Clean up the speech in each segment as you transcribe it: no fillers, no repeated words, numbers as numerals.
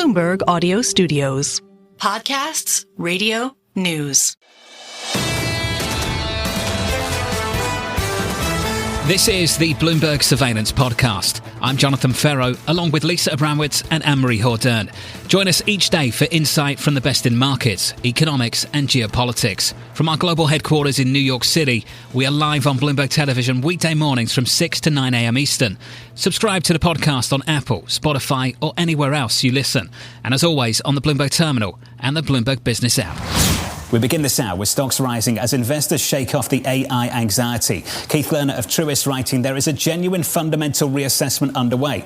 Bloomberg Audio Studios. Podcasts, radio, news. This is the Bloomberg Surveillance Podcast. I'm Jonathan Ferro, along with Lisa Abramowitz and Anne-Marie Hordern. Join us each day for insight from the best in markets, economics and geopolitics. From our global headquarters in New York City, we are live on Bloomberg Television weekday mornings from 6 to 9 a.m. Eastern. Subscribe to the podcast on Apple, Spotify or anywhere else you listen. And as always, on the Bloomberg Terminal and the Bloomberg Business app. We begin this hour with stocks rising as investors shake off the AI anxiety. Keith Lerner of Truist writing, there is a genuine fundamental reassessment underway.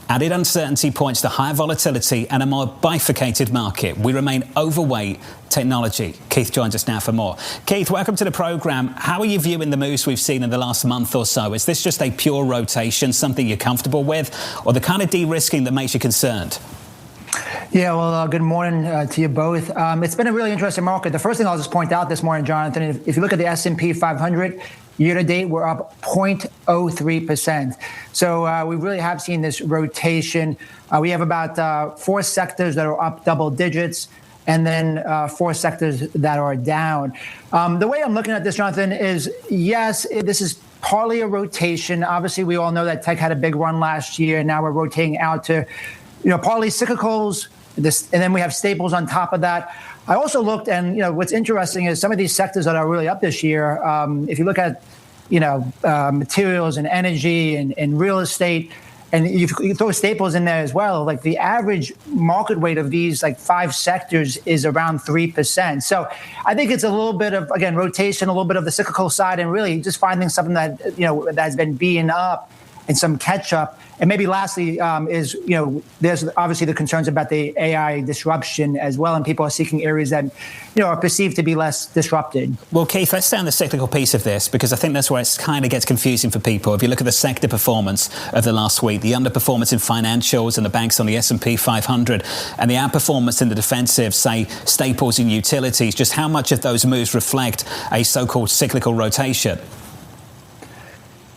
Added uncertainty points to higher volatility and a more bifurcated market. We remain overweight technology. Keith joins us now for more. Keith, welcome to the programme. How are you viewing the moves we've seen in the last month or so? Is this just a pure rotation, something you're comfortable with, or the kind of de-risking that makes you concerned? Yeah, well, good morning to you both. It's been a really interesting market. The first thing I'll just point out this morning, Jonathan, if you look at the S&P 500, year to date, we're up 0.03%. So we really have seen this rotation. We have about 4 sectors that are up double digits, and then 4 sectors that are down. The way I'm looking at this, Jonathan, is yes, this is partly a rotation. Obviously, we all know that tech had a big run last year, and now we're rotating out to partly cyclicals, and then we have staples on top of that. I also looked, and what's interesting is some of these sectors that are really up this year. If you look at materials and energy and real estate, and you throw staples in there as well, like the average market weight of these 5 sectors is around 3%. So I think it's a little bit of, again, rotation, a little bit of the cyclical side, and really just finding something that that's been being up and some catch up. And maybe lastly is, there's obviously the concerns about the AI disruption as well, and people are seeking areas that, are perceived to be less disrupted. Well, Keith, let's stay on the cyclical piece of this, because I think that's where it kind of gets confusing for people. If you look at the sector performance of the last week, the underperformance in financials and the banks on the S&P 500, and the outperformance in the defensive, say, staples and utilities, just how much of those moves reflect a so-called cyclical rotation?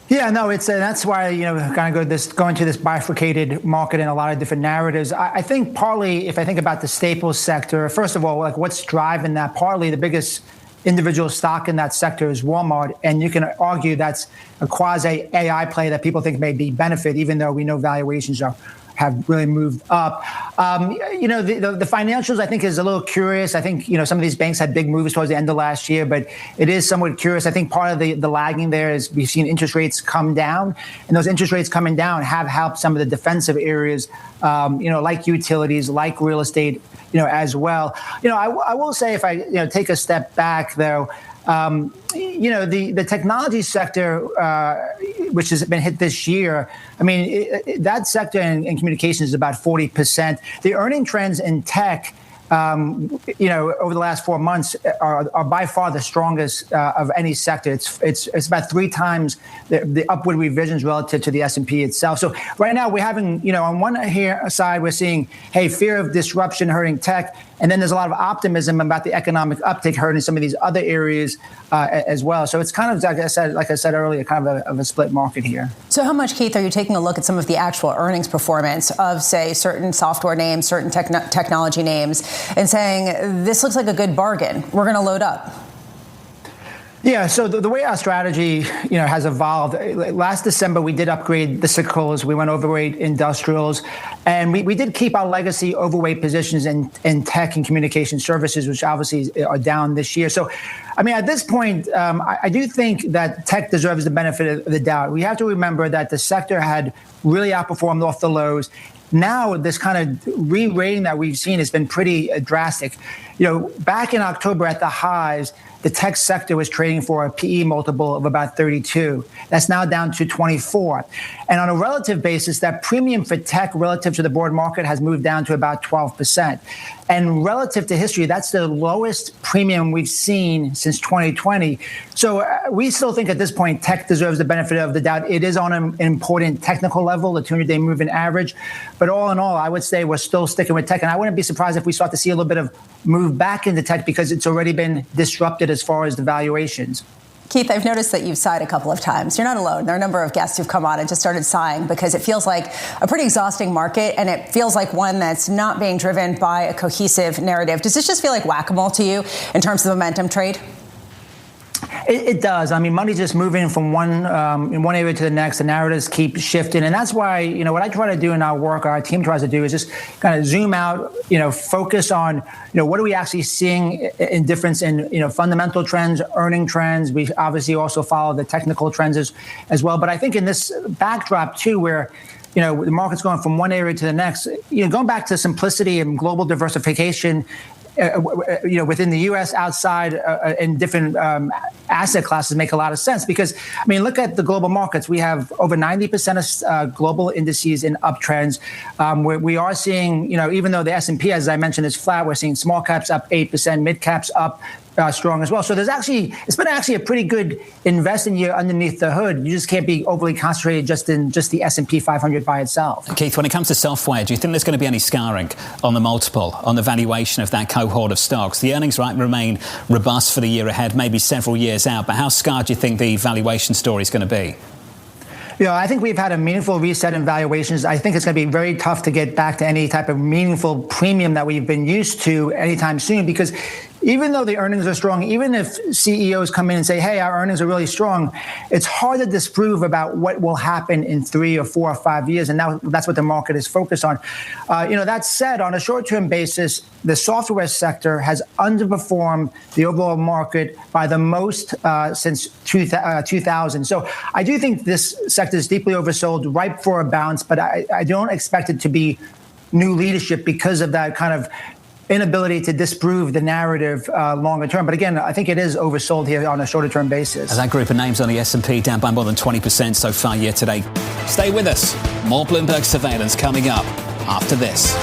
Yeah, no, that's why kind of go into this bifurcated market in a lot of different narratives. I think partly, if I think about the staples sector, first of all, what's driving that? Partly, the biggest individual stock in that sector is Walmart, and you can argue that's a quasi AI play that people think may be benefit, even though we know valuations have really moved up. The financials, I think, is a little curious. I think, some of these banks had big moves towards the end of last year, but it is somewhat curious. I think part of the lagging there is we've seen interest rates come down, and those interest rates coming down have helped some of the defensive areas, like utilities, like real estate, as well. I will say, if I take a step back, though, the technology sector, which has been hit this year, that sector in communications is about 40%. The earning trends in tech, over the last 4 months are by far the strongest of any sector. It's about 3 times the upward revisions relative to the S&P itself. So right now we're having, on one side, we're seeing, fear of disruption hurting tech. And then there's a lot of optimism about the economic uptick hurting some of these other areas as well. So it's kind of, like I said earlier, kind of a split market here. So how much, Keith, are you taking a look at some of the actual earnings performance of, say, certain software names, certain technology names, and saying, this looks like a good bargain, we're going to load up? Yeah, so the way our strategy, has evolved. Last December, we did upgrade the cyclicals. We went overweight industrials, and we did keep our legacy overweight positions in tech and communication services, which obviously are down this year. So, at this point, I do think that tech deserves the benefit of the doubt. We have to remember that the sector had really outperformed off the lows. Now, this kind of re-rating that we've seen has been pretty drastic. Back in October at the highs, the tech sector was trading for a PE multiple of about 32. That's now down to 24. And on a relative basis, that premium for tech relative to the broad market has moved down to about 12%. And relative to history, that's the lowest premium we've seen since 2020. So we still think at this point, tech deserves the benefit of the doubt. It is on an important technical level, the 200-day moving average. But all in all, I would say we're still sticking with tech. And I wouldn't be surprised if we start to see a little bit of move back into tech because it's already been disrupted as far as the valuations. Keith, I've noticed that you've sighed a couple of times. You're not alone. There are a number of guests who've come on and just started sighing because it feels like a pretty exhausting market, and it feels like one that's not being driven by a cohesive narrative. Does this just feel like whack-a-mole to you in terms of momentum trade? It does. I mean, money's just moving from one area to the next. The narratives keep shifting. And that's why, what I try to do in our work, our team tries to do, is just kind of zoom out, focus on, what are we actually seeing in difference in, fundamental trends, earning trends. We obviously also follow the technical trends as well. But I think in this backdrop, too, where the market's going from one area to the next, going back to simplicity and global diversification, within the U.S., outside, in different asset classes make a lot of sense because, look at the global markets. We have over 90% of global indices in uptrends. We are seeing, even though the S&P, as I mentioned, is flat, we're seeing small caps up 8%, mid caps up strong as well. So it's been a pretty good investing year underneath the hood. You just can't be overly concentrated just in the S&P 500 by itself. Keith, when it comes to software, do you think there's going to be any scarring on the multiple, on the valuation of that cohort of stocks? The earnings remain robust for the year ahead, maybe several years out, but how scarred do you think the valuation story is going to be? I think we've had a meaningful reset in valuations. I think it's going to be very tough to get back to any type of meaningful premium that we've been used to anytime soon because even though the earnings are strong, even if CEOs come in and say, hey, our earnings are really strong, it's hard to disprove about what will happen in 3 or 4 or 5 years. And now that's what the market is focused on. That said, on a short-term basis, the software sector has underperformed the overall market by the most since 2000. So I do think this sector is deeply oversold, ripe for a bounce, but I don't expect it to be new leadership because of that kind of inability to disprove the narrative longer term. But again, I think it is oversold here on a shorter term basis. That group of names on the S&P down by more than 20% so far year to date. Stay with us. More Bloomberg surveillance coming up after this.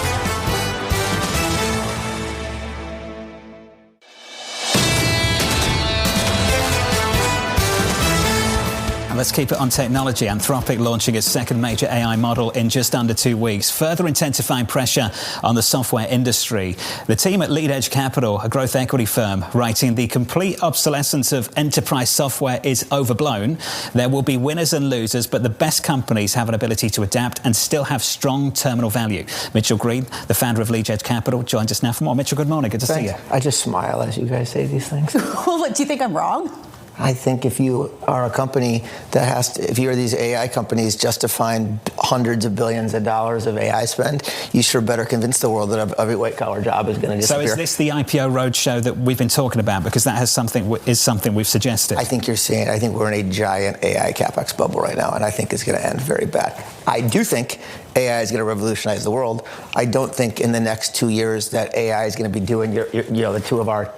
And let's keep it on technology. Anthropic launching its second major AI model in just under 2 weeks, further intensifying pressure on the software industry. The team at Lead Edge Capital, a growth equity firm, writing the complete obsolescence of enterprise software is overblown. There will be winners and losers, but the best companies have an ability to adapt and still have strong terminal value. Mitchell Green, the founder of Lead Edge Capital, joins us now for more. Mitchell, good morning. Good to see you. I just smile as you guys say these things. Well, do you think I'm wrong? I think if you are a company that has to, if you're these AI companies justifying hundreds of billions of dollars of AI spend, you sure better convince the world that every white-collar job is going to disappear. So is this the IPO roadshow that we've been talking about? Because that is something we've suggested. I think we're in a giant AI capex bubble right now, and I think it's going to end very bad. I do think AI is going to revolutionize the world. I don't think in the next 2 years that AI is going to be doing the two of our,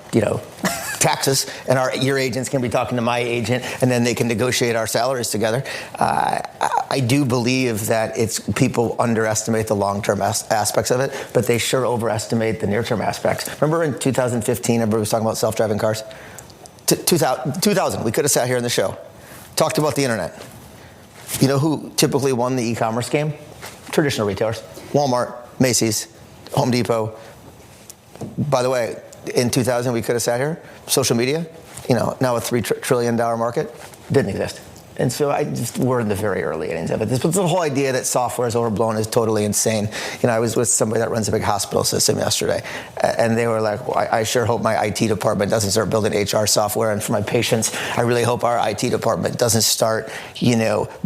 taxes, and your agents can be talking to my agent, and then they can negotiate our salaries together. I do believe that people underestimate the long-term aspects of it, but they sure overestimate the near-term aspects. Remember in 2015, everybody was talking about self-driving cars? 2000, we could have sat here in the show, talked about the internet. You know who typically won the e-commerce game? Traditional retailers. Walmart, Macy's, Home Depot. By the way, in 2000, we could have sat here. Social media, now a $3 trillion market, didn't exist. And so we're in the very early innings of it. The whole idea that software is overblown is totally insane. I was with somebody that runs a big hospital system yesterday, and they were like, well, I sure hope my IT department doesn't start building HR software. And for my patients, I really hope our IT department doesn't start,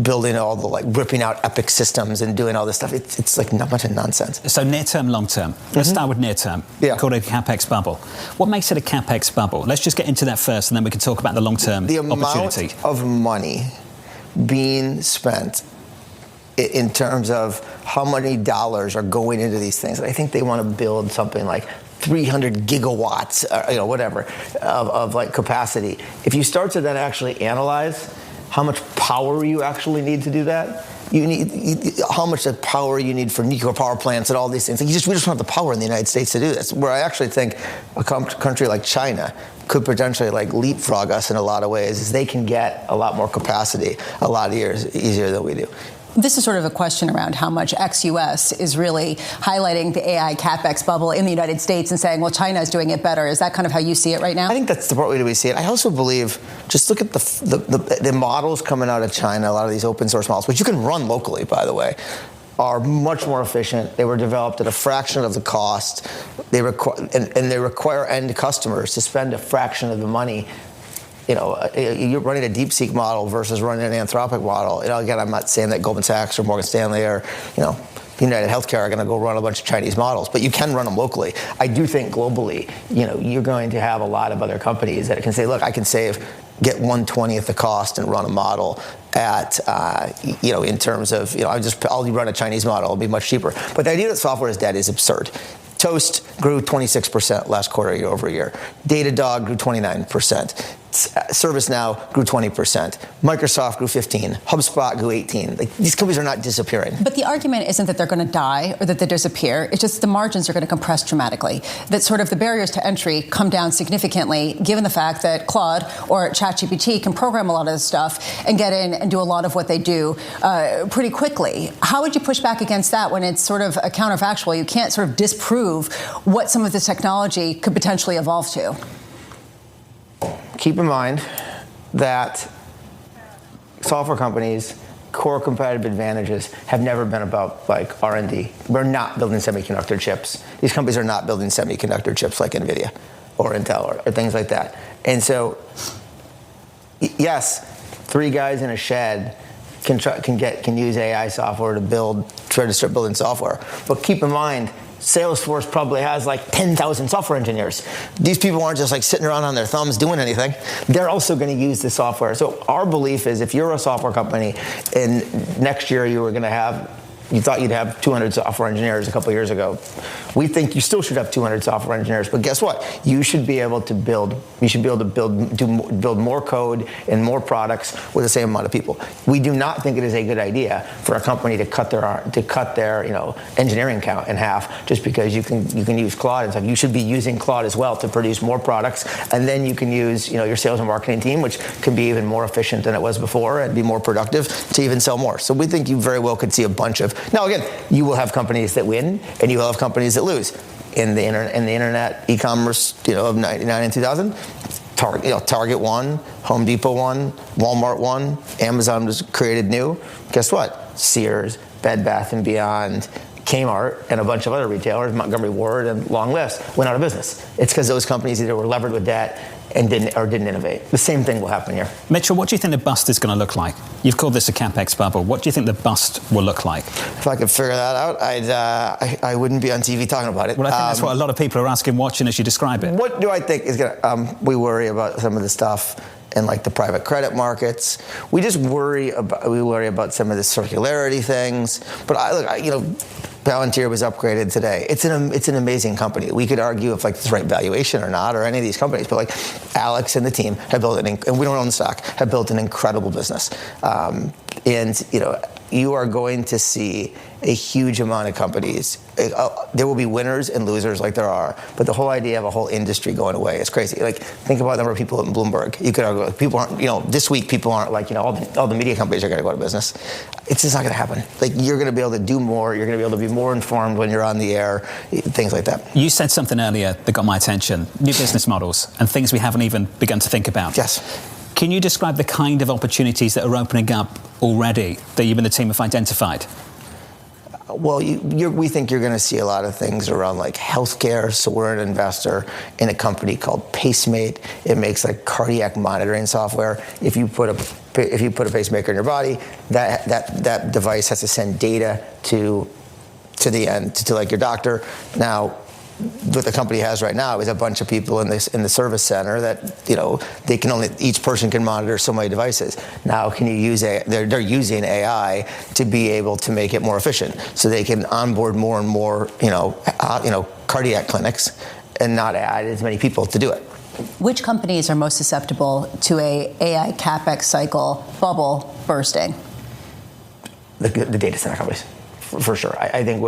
building all the ripping out Epic systems and doing all this stuff. It's like not much of nonsense. So near term, long term. Let's start with near term. Yeah. Called a capex bubble. What makes it a capex bubble? Let's just get into that first, and then we can talk about the long term opportunity. The amount of money being spent in terms of how many dollars are going into these things. I think they want to build something like 300 gigawatts, whatever, of capacity. If you start to then actually analyze how much power you actually need to do that, you need how much power you need for nuclear power plants and all these things. We just don't have the power in the United States to do this. Where I actually think a country like China could potentially leapfrog us in a lot of ways, is they can get a lot more capacity a lot easier than we do. This is sort of a question around how much ex-US is really highlighting the AI CapEx bubble in the United States and saying, well, China is doing it better. Is that kind of how you see it right now? I think that's the part way that we see it. I also believe, just look at the models coming out of China, a lot of these open source models, which you can run locally, by the way, are much more efficient. They were developed at a fraction of the cost. They require end customers to spend a fraction of the money. You're running a DeepSeek model versus running an Anthropic model. Again, I'm not saying that Goldman Sachs or Morgan Stanley or, United Healthcare are going to go run a bunch of Chinese models, but you can run them locally. I do think globally, you're going to have a lot of other companies that can say, look, I can get 1/20th the cost and run a model at, in terms of, I'll run a Chinese model, it'll be much cheaper. But the idea that software is dead is absurd. Toast grew 26% last quarter year over year. Datadog grew 29%. ServiceNow grew 20%. Microsoft grew 15%. HubSpot grew 18%. These companies are not disappearing. But the argument isn't that they're going to die or that they disappear. It's just the margins are going to compress dramatically. That sort of the barriers to entry come down significantly, given the fact that Claude or ChatGPT can program a lot of this stuff and get in and do a lot of what they do pretty quickly. How would you push back against that when it's sort of a counterfactual? You can't sort of disprove what some of this technology could potentially evolve to. Keep in mind that software companies' core competitive advantages have never been about R&D. We're not building semiconductor chips. These companies are not building semiconductor chips like NVIDIA or Intel or things like that. And so, yes, 3 guys in a shed can use AI software to try to start building software. But keep in mind, Salesforce probably has 10,000 software engineers. These people aren't just sitting around on their thumbs doing anything. They're also going to use the software. So our belief is if you're a software company and next year you thought you'd have 200 software engineers a couple of years ago. We think you still should have 200 software engineers, but guess what? You should be able to build more code and more products with the same amount of people. We do not think it is a good idea for a company to cut their engineering count in half just because you can use Claude and stuff. You should be using Claude as well to produce more products, and then you can use your sales and marketing team, which can be even more efficient than it was before and be more productive to even sell more. So we think you very well could see a bunch of. Now, again, you will have companies that win, and you will have companies that lose. In the internet e-commerce, of 99 and 2000, Target won, Home Depot won, Walmart won, Amazon was created new. Guess what? Sears, Bed Bath & Beyond, Kmart, and a bunch of other retailers, Montgomery Ward and long list, went out of business. It's because those companies either were levered with debt and didn't innovate. The same thing will happen here. Mitchell, what do you think the bust is going to look like? You've called this a CapEx bubble. What do you think the bust will look like? If I could figure that out, I wouldn't be on TV talking about it. Well, I think that's what a lot of people are asking, watching as you describe it. What do I think is going to... we worry about some of the stuff in the private credit markets. We worry about some of the circularity things. But Palantir was upgraded today. It's an amazing company. We could argue if it's the right valuation or not, or any of these companies, but Alex and the team have built and we don't own the stock, have built an incredible business. You are going to see a huge amount of companies. There will be winners and losers like there are, but the whole idea of a whole industry going away is crazy. Think about the number of people in Bloomberg. You could argue people aren't, this week people aren't all the media companies are going to go out of business. It's just not going to happen. You're going to be able to do more. You're going to be able to be more informed when you're on the air, things like that. You said something earlier that got my attention, new business models and things we haven't even begun to think about. Yes. Can you describe the kind of opportunities that are opening up already that you and the team have identified? Well, we think you're going to see a lot of things around healthcare. So we're an investor in a company called Pacemate. It makes cardiac monitoring software. If you put a pacemaker in your body, that device has to send data to the end to your doctor. Now, what the company has right now is a bunch of people in the service center that they can each person can monitor so many devices. Now, can you use they're using AI to be able to make it more efficient, so they can onboard more and more cardiac clinics and not add as many people to do it. Which companies are most susceptible to a AI CapEx cycle bubble bursting? The data center companies. For sure. I think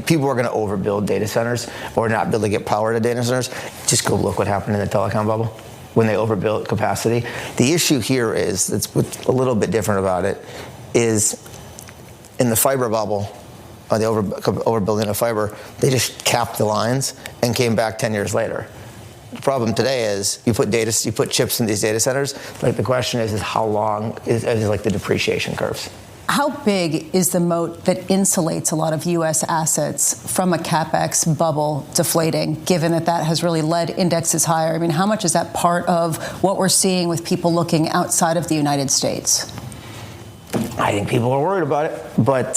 people are going to overbuild data centers or not be able to get power to data centers. Just go look what happened in the telecom bubble when they overbuilt capacity. The issue here is, that's what's a little bit different about it, is in the fiber bubble, the overbuilding of fiber, they just capped the lines and came back 10 years later. The problem today is you put chips in these data centers. Like the question is how long is like the depreciation curves? How big is the moat that insulates a lot of U.S. assets from a CapEx bubble deflating, given that has really led indexes higher? I mean, how much is that part of what we're seeing with people looking outside of the United States? I think people are worried about it, but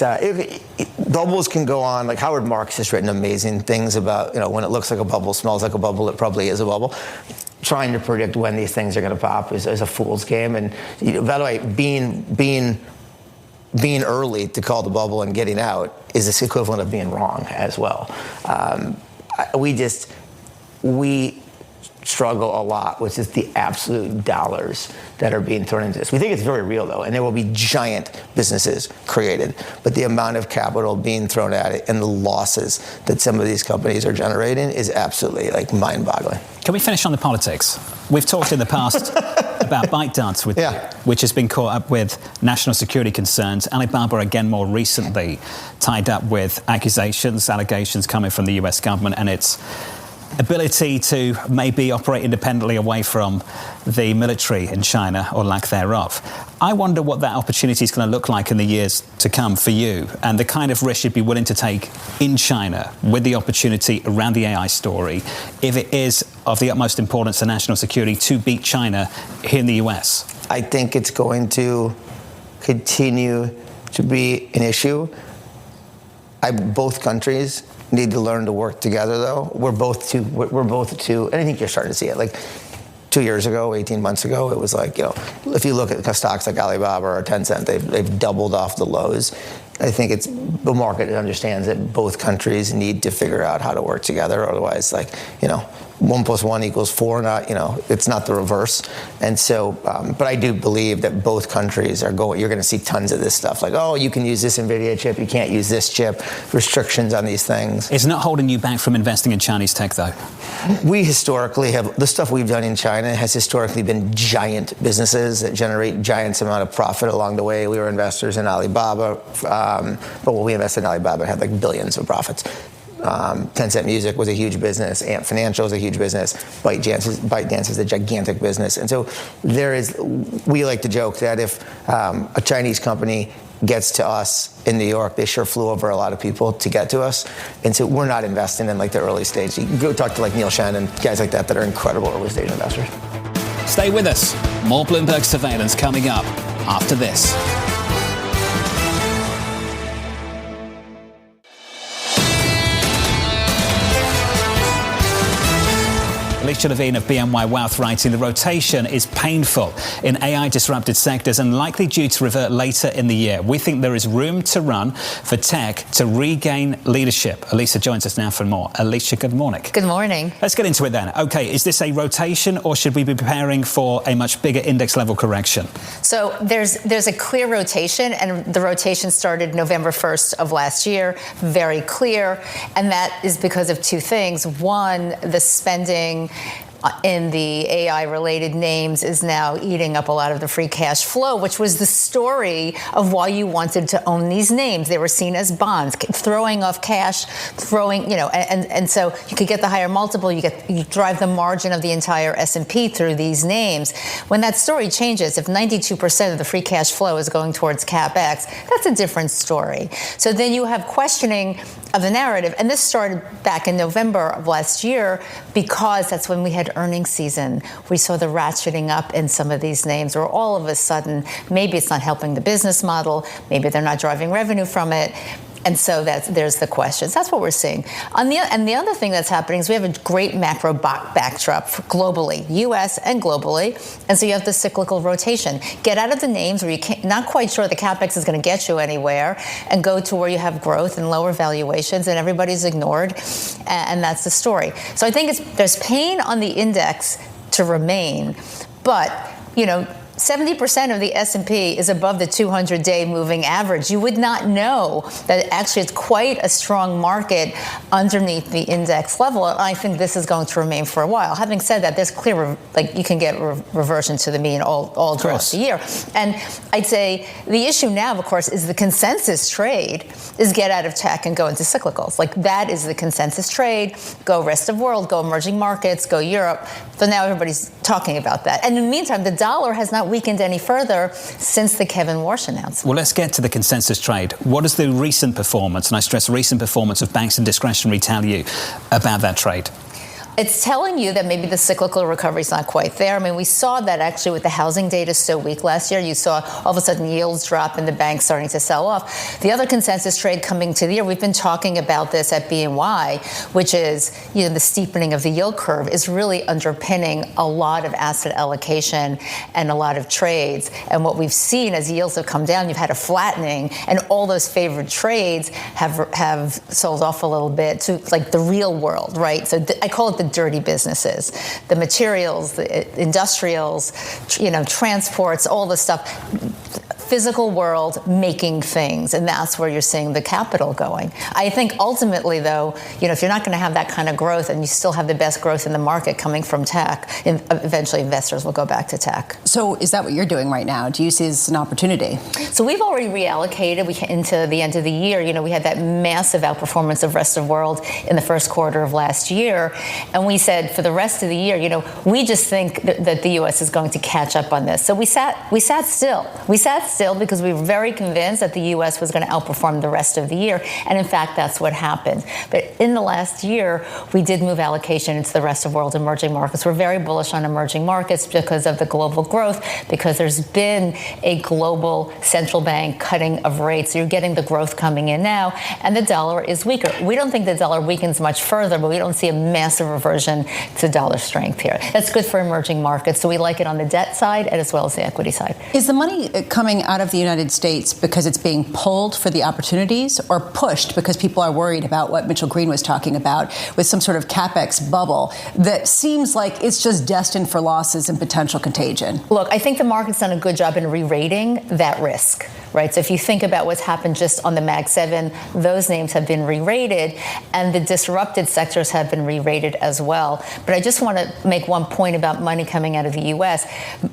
bubbles can go on. Like Howard Marks has written amazing things about, when it looks like a bubble, smells like a bubble, it probably is a bubble. Trying to predict when these things are going to pop is a fool's game. And by the way, being early to call the bubble and getting out is the equivalent of being wrong as well. We struggle a lot with just the absolute dollars that are being thrown into this. We think it's very real, though, and there will be giant businesses created. But the amount of capital being thrown at it and the losses that some of these companies are generating is absolutely mind-boggling. Can we finish on the politics? We've talked in the past about ByteDance, which has been caught up with national security concerns. Alibaba, again, more recently, tied up with allegations coming from the US government and its ability to maybe operate independently away from the military in China, or lack thereof. I wonder what that opportunity is going to look like in the years to come for you, and the kind of risk you'd be willing to take in China with the opportunity around the AI story, if it is of the utmost importance to national security to beat China here in the US. I think it's going to continue to be an issue. Both countries need to learn to work together, though. We're both too, and I think you're starting to see it. Like 2 years ago, 18 months ago, it was like, if you look at stocks like Alibaba or Tencent, they've doubled off the lows. I think it's the market understands that both countries need to figure out how to work together. Otherwise, 1 + 1 = 4. It's not the reverse. And so, but I do believe that both countries are going. You're going to see tons of this stuff, like, oh, you can use this NVIDIA chip, you can't use this chip. Restrictions on these things. It's not holding you back from investing in Chinese tech, though. We historically have the stuff we've done in China has historically been giant businesses that generate giant amount of profit along the way. We were investors in Alibaba, but when we invested in Alibaba, it had billions of profits. Tencent Music was a huge business. Ant Financial is a huge business. ByteDance is a gigantic business. And so we like to joke that if a Chinese company gets to us in New York, they sure flew over a lot of people to get to us. And so we're not investing in the early stage. You can go talk to Neil Shen and guys like that are incredible early stage investors. Stay with us. More Bloomberg surveillance coming up after this. Alicia Levine of BNY Wealth writing, the rotation is painful in AI-disrupted sectors and likely due to revert later in the year. We think there is room to run for tech to regain leadership. Alicia joins us now for more. Alicia, good morning. Good morning. Let's get into it then. Okay, is this a rotation or should we be preparing for a much bigger index level correction? So there's a clear rotation, and the rotation started November 1st of last year, very clear, and that is because of two things. One, the spending in the AI-related names is now eating up a lot of the free cash flow, which was the story of why you wanted to own these names. They were seen as bonds, throwing off cash, and so you could get the higher multiple, you drive the margin of the entire S&P through these names. When that story changes, if 92% of the free cash flow is going towards CapEx, that's a different story. So then you have questioning of the narrative, and this started back in November of last year because that's when we had earnings season. We saw the ratcheting up in some of these names, where all of a sudden, maybe it's not helping the business model, maybe they're not driving revenue from it. And so there's the questions. That's what we're seeing. And the other thing that's happening is we have a great macro backdrop globally, U.S. and globally. And so you have the cyclical rotation. Get out of the names where you're not quite sure the CapEx is going to get you anywhere, and go to where you have growth and lower valuations, and everybody's ignored. And that's the story. So I think there's pain on the index to remain, but 70% of the S&P is above the 200-day moving average. You would not know that actually it's quite a strong market underneath the index level. And I think this is going to remain for a while. Having said that, there's clear, you can get reversion to the mean all throughout the year. And I'd say the issue now, of course, is the consensus trade is get out of tech and go into cyclicals. That is the consensus trade. Go rest of world, go emerging markets, go Europe. So now everybody's talking about that. And in the meantime, the dollar has not weakened any further since the Kevin Warsh announcement. Well, let's get to the consensus trade. What does the recent performance, and I stress recent performance of banks and discretionary, tell you about that trade? It's telling you that maybe the cyclical recovery is not quite there. I mean, we saw that actually with the housing data so weak last year. You saw all of a sudden yields drop and the banks starting to sell off. The other consensus trade coming to the year, we've been talking about this at BNY, which is, the steepening of the yield curve is really underpinning a lot of asset allocation and a lot of trades. And what we've seen as yields have come down, you've had a flattening, and all those favored trades have sold off a little bit to the real world, right? So I call it the dirty businesses, the materials, the industrials, transports, all the stuff, physical world making things. And that's where you're seeing the capital going. I think ultimately, though, if you're not going to have that kind of growth and you still have the best growth in the market coming from tech, eventually investors will go back to tech. So is that what you're doing right now? Do you see this as an opportunity? So we've already reallocated. Into the end of the year, we had that massive outperformance of rest of world in the first quarter of last year. And we said for the rest of the year, we just think that the U.S. is going to catch up on this. So we sat still. We sat still because we were very convinced that the U.S. was going to outperform the rest of the year. And in fact, that's what happened. But in the last year, we did move allocation into the rest of world emerging markets. We're very bullish on emerging markets because of the global growth, because there's been a global central bank cutting of rates. So you're getting the growth coming in now, and the dollar is weaker. We don't think the dollar weakens much further, but we don't see a massive reversion to dollar strength here. That's good for emerging markets. So we like it on the debt side and as well as the equity side. Is the money coming out of the United States because it's being pulled for the opportunities, or pushed because people are worried about what Mitchell Green was talking about with some sort of CapEx bubble that seems like it's just destined for losses and potential contagion? Look, I think the market's done a good job in re-rating that risk, right? So if you think about what's happened just on the Mag 7, those names have been re-rated, and the disrupted sectors have been re-rated as well. But I just want to make one point about money coming out of the U.S.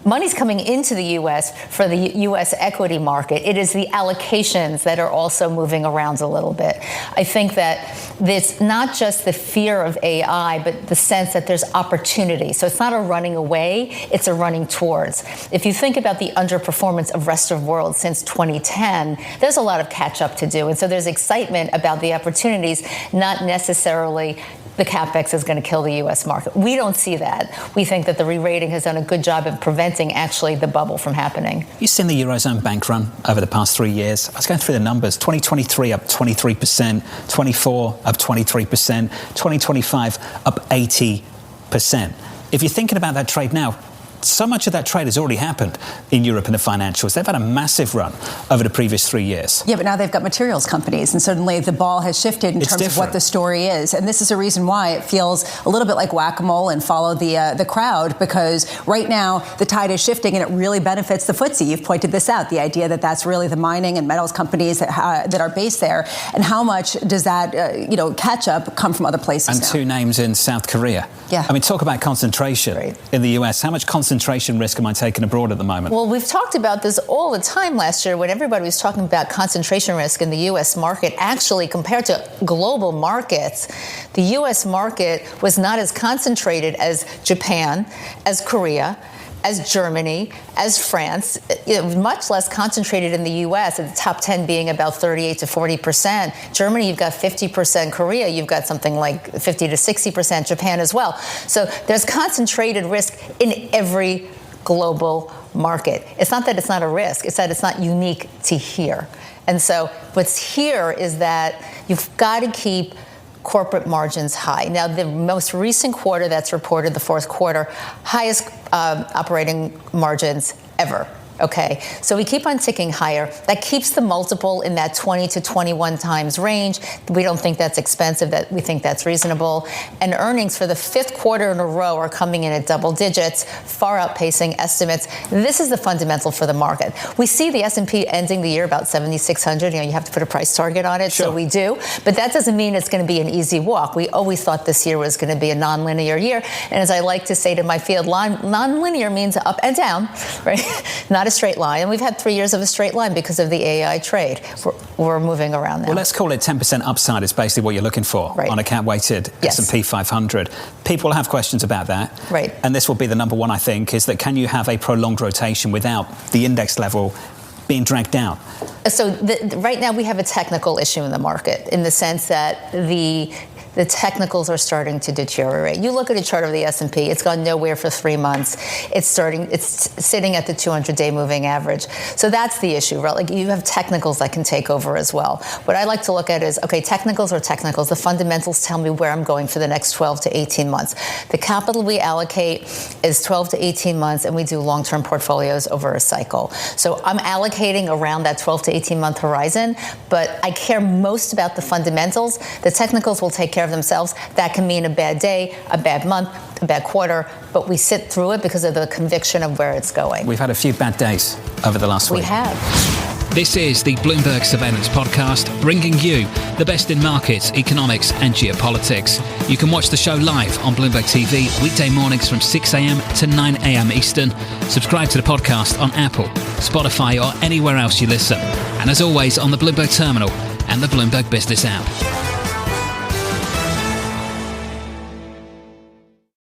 Money's coming into the U.S. for the U.S. equity market. It is the allocations that are also moving around a little bit. I think that it's not just the fear of AI, but the sense that there's opportunity. So it's not a running away, it's a running towards. If you think about the underperformance of rest of world since 2010, there's a lot of catch up to do. And so there's excitement about the opportunities, not necessarily the CapEx is going to kill the U.S. market. We don't see that. We think that the re-rating has done a good job in preventing actually the bubble from happening. You've seen the Eurozone bank run over the past 3 years. I was going through the numbers. 2023 up 23%, 24 up 23%, 2025 up 80%. If you're thinking about that trade now, so much of that trade has already happened in Europe and the financials. They've had a massive run over the previous 3 years. Yeah, but now they've got materials companies, and suddenly the ball has shifted in terms of what the story is. And this is a reason why it feels a little bit like whack-a-mole and follow the crowd, because right now the tide is shifting and it really benefits the FTSE. You've pointed this out, the idea that that's really the mining and metals companies that are based there. And how much does that catch up come from other places and now? Two names in South Korea. Yeah. I mean, talk about concentration in the US. How much concentration risk am I taking abroad at the moment? Well, we've talked about this all the time last year when everybody was talking about concentration risk in the U.S. market. Actually, compared to global markets, the U.S. market was not as concentrated as Japan, as Korea, as Germany, as France, much less concentrated in the U.S., at the top 10 being about 38 to 40%. Germany, you've got 50%. Korea, you've got something like 50 to 60%. Japan as well. So there's concentrated risk in every global market. It's not that it's not a risk. It's that it's not unique to here. And so what's here is that you've got to keep corporate margins high. Now, the most recent quarter that's reported, the fourth quarter, highest operating margins ever Okay, so we keep on ticking higher. That keeps the multiple in that 20 to 21 times range. We don't think that's expensive. That we think that's reasonable. And earnings for the 5th quarter in a row are coming in at double digits, far outpacing estimates. This is the fundamental for the market. We see the S&P ending the year about 7,600. You have to put a price target on it, sure. So we do. But that doesn't mean it's going to be an easy walk. We always thought this year was going to be a nonlinear year. And as I like to say to my field, nonlinear means up and down, right? Not a straight line. And we've had 3 years of a straight line because of the AI trade. We're moving around now. Well, let's call it 10% upside is basically what you're looking for on a cap-weighted S&P 500. People have questions about that. Right. And this will be the number one, I think, is that can you have a prolonged rotation without the index level being dragged down? So right now we have a technical issue in the market in the sense that the technicals are starting to deteriorate. You look at a chart of the S&P, it's gone nowhere for 3 months. It's sitting at the 200-day moving average. So that's the issue, right? Like you have technicals that can take over as well. What I like to look at is, okay, technicals are technicals. The fundamentals tell me where I'm going for the next 12 to 18 months. The capital we allocate is 12 to 18 months, and we do long-term portfolios over a cycle. So I'm allocating around that 12 to 18-month horizon, but I care most about the fundamentals. The technicals will take care of themselves. That can mean a bad day, a bad month, a bad quarter, but we sit through it because of the conviction of where it's going. We've had a few bad days over the last week. We have. This is the Bloomberg Surveillance Podcast, bringing you the best in markets, economics and geopolitics. You can watch the show live on Bloomberg TV weekday mornings from 6 a.m. to 9 a.m. Eastern. Subscribe to the podcast on Apple, Spotify or anywhere else you listen. And as always, on the Bloomberg Terminal and the Bloomberg Business app.